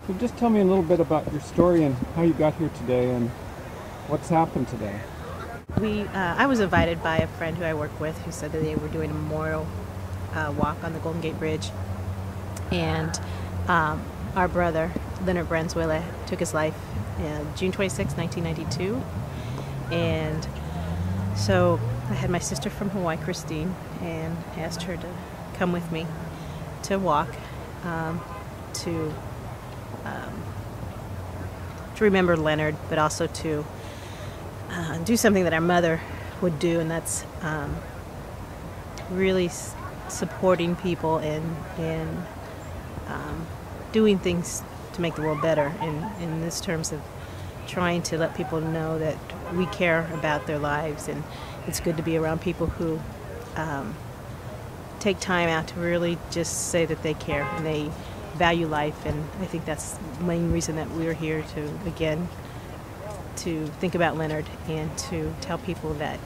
So just tell me a little bit about your story and how you got here today and what's happened today. I was invited by a friend who I work with who said that they were doing a memorial walk on the Golden Gate Bridge. And our brother, Leonard took his life June 26, 1992. And so I had my sister from Hawaii, Christine, and asked her to come with me to walk to remember Leonard, but also to do something that our mother would do, and that's really supporting people and doing things to make the world better in this terms of trying to let people know that we care about their lives, and it's good to be around people who take time out to really just say that they care and they value life. And I think that's the main reason that we're here, to think about Leonard and to tell people that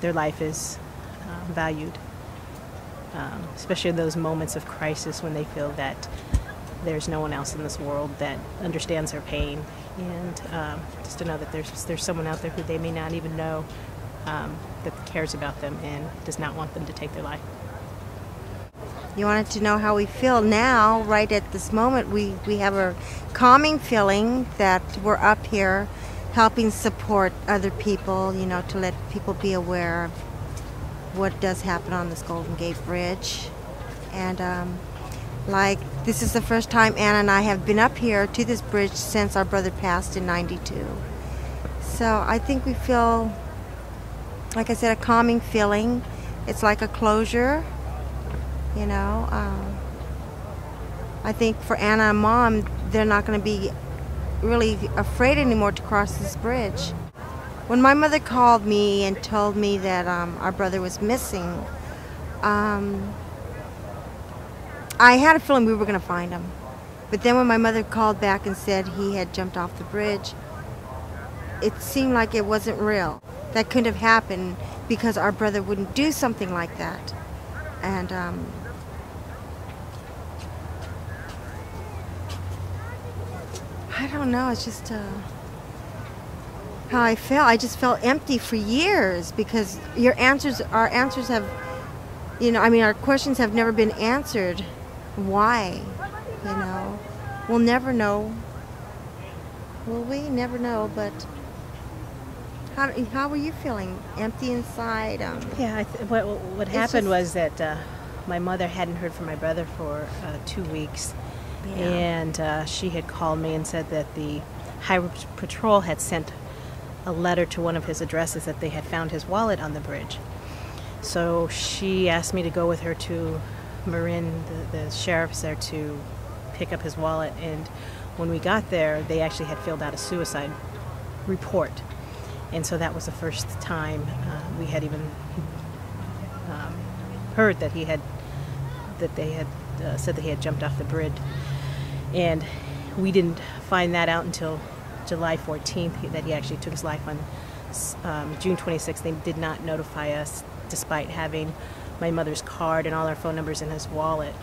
their life is valued, especially in those moments of crisis when they feel that there's no one else in this world that understands their pain, and just to know that there's someone out there who they may not even know that cares about them and does not want them to take their life. You wanted to know how we feel now, right at this moment. We have a calming feeling that we're up here helping support other people, to let people be aware of what does happen on this Golden Gate Bridge. And this is the first time Anna and I have been up here to this bridge since our brother passed in '92. So I think we feel, like I said, a calming feeling. It's like a closure. I think for Anna and Mom, they're not going to be really afraid anymore to cross this bridge. When my mother called me and told me that our brother was missing, I had a feeling we were going to find him. But then when my mother called back and said he had jumped off the bridge, it seemed like it wasn't real. That couldn't have happened because our brother wouldn't do something like that. And I don't know, it's just how I felt. I just felt empty for years because our answers have, our questions have never been answered. Why? We'll never know. Will we? Never know, but how were you feeling? Empty inside? Yeah, what happened was that my mother hadn't heard from my brother for 2 weeks. Yeah. And she had called me and said that the Highway Patrol had sent a letter to one of his addresses that they had found his wallet on the bridge. So she asked me to go with her to Marin, the sheriff's there, to pick up his wallet. And when we got there, they actually had filled out a suicide report. And so that was the first time we had even heard that they had said that he had jumped off the bridge. And we didn't find that out until July 14th, that he actually took his life on June 26th. They did not notify us, despite having my mother's card and all our phone numbers in his wallet.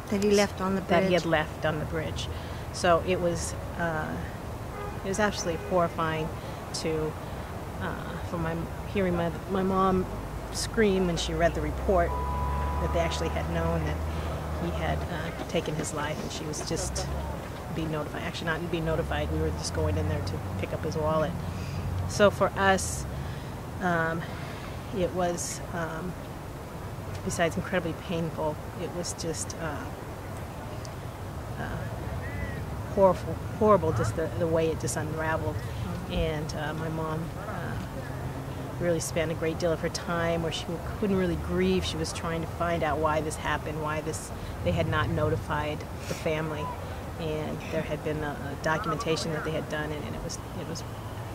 That he left on the bridge. That he had left on the bridge. So it was absolutely horrifying to hearing my mom scream when she read the report that they actually had known that he had taken his life, and she was just being notified. Actually, not being notified. We were just going in there to pick up his wallet. So for us, it was, besides incredibly painful, it was just horrible, just the way it just unraveled. And my mom really spent a great deal of her time where she couldn't really grieve. She was trying to find out why this happened, they had not notified the family, and there had been a documentation that they had done, and it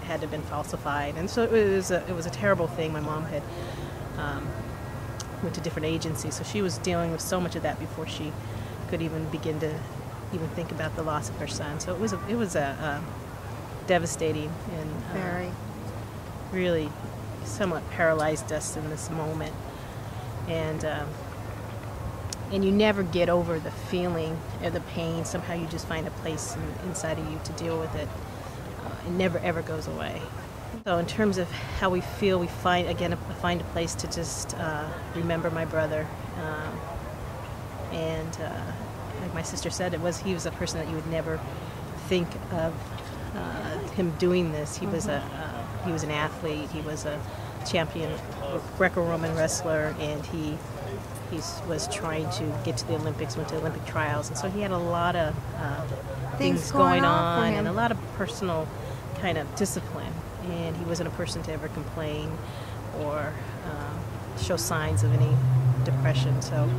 had to have been falsified. And so it was a terrible thing. My mom had went to different agencies, so she was dealing with so much of that before she could even begin to even think about the loss of her son. So it was a devastating and very really somewhat paralyzed us in this moment. And and you never get over the feeling or the pain. Somehow you just find a place inside of you to deal with it. It never ever goes away. So in terms of how we feel, we find a place to just remember my brother. Like my sister said, he was a person that you would never think of him doing this. He was an athlete. He was a champion Greco-Roman wrestler, and he was trying to get to the Olympics, went to Olympic trials, and so he had a lot of things going on and a lot of personal kind of discipline. And he wasn't a person to ever complain or show signs of any depression. So,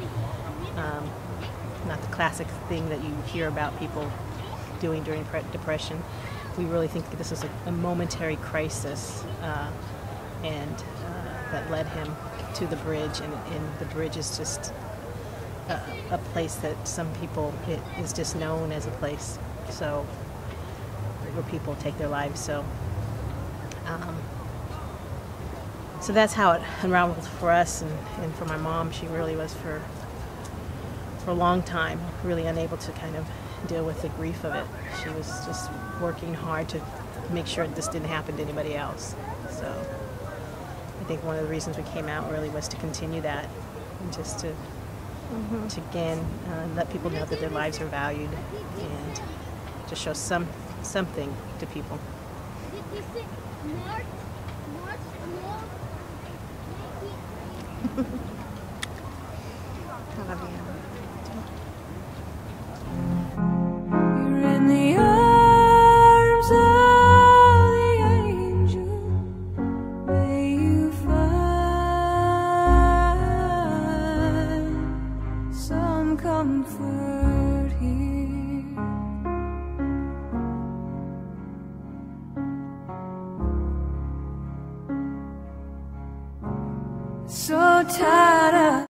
not the classic thing that you hear about people doing during depression. We really think that this is a momentary crisis, and that led him to the bridge. And the bridge is just a place that some people, it is just known as a place. So, where people take their lives. So that's how it unraveled for us, and for my mom. She really was for a long time really unable to kind of deal with the grief of it. She was just working hard to make sure this didn't happen to anybody else. So I think one of the reasons we came out really was to continue that, and just to again let people know that their lives are valued, and to show something to people. I love you. You're in the arms of the angel. May you find some comfort here. So tired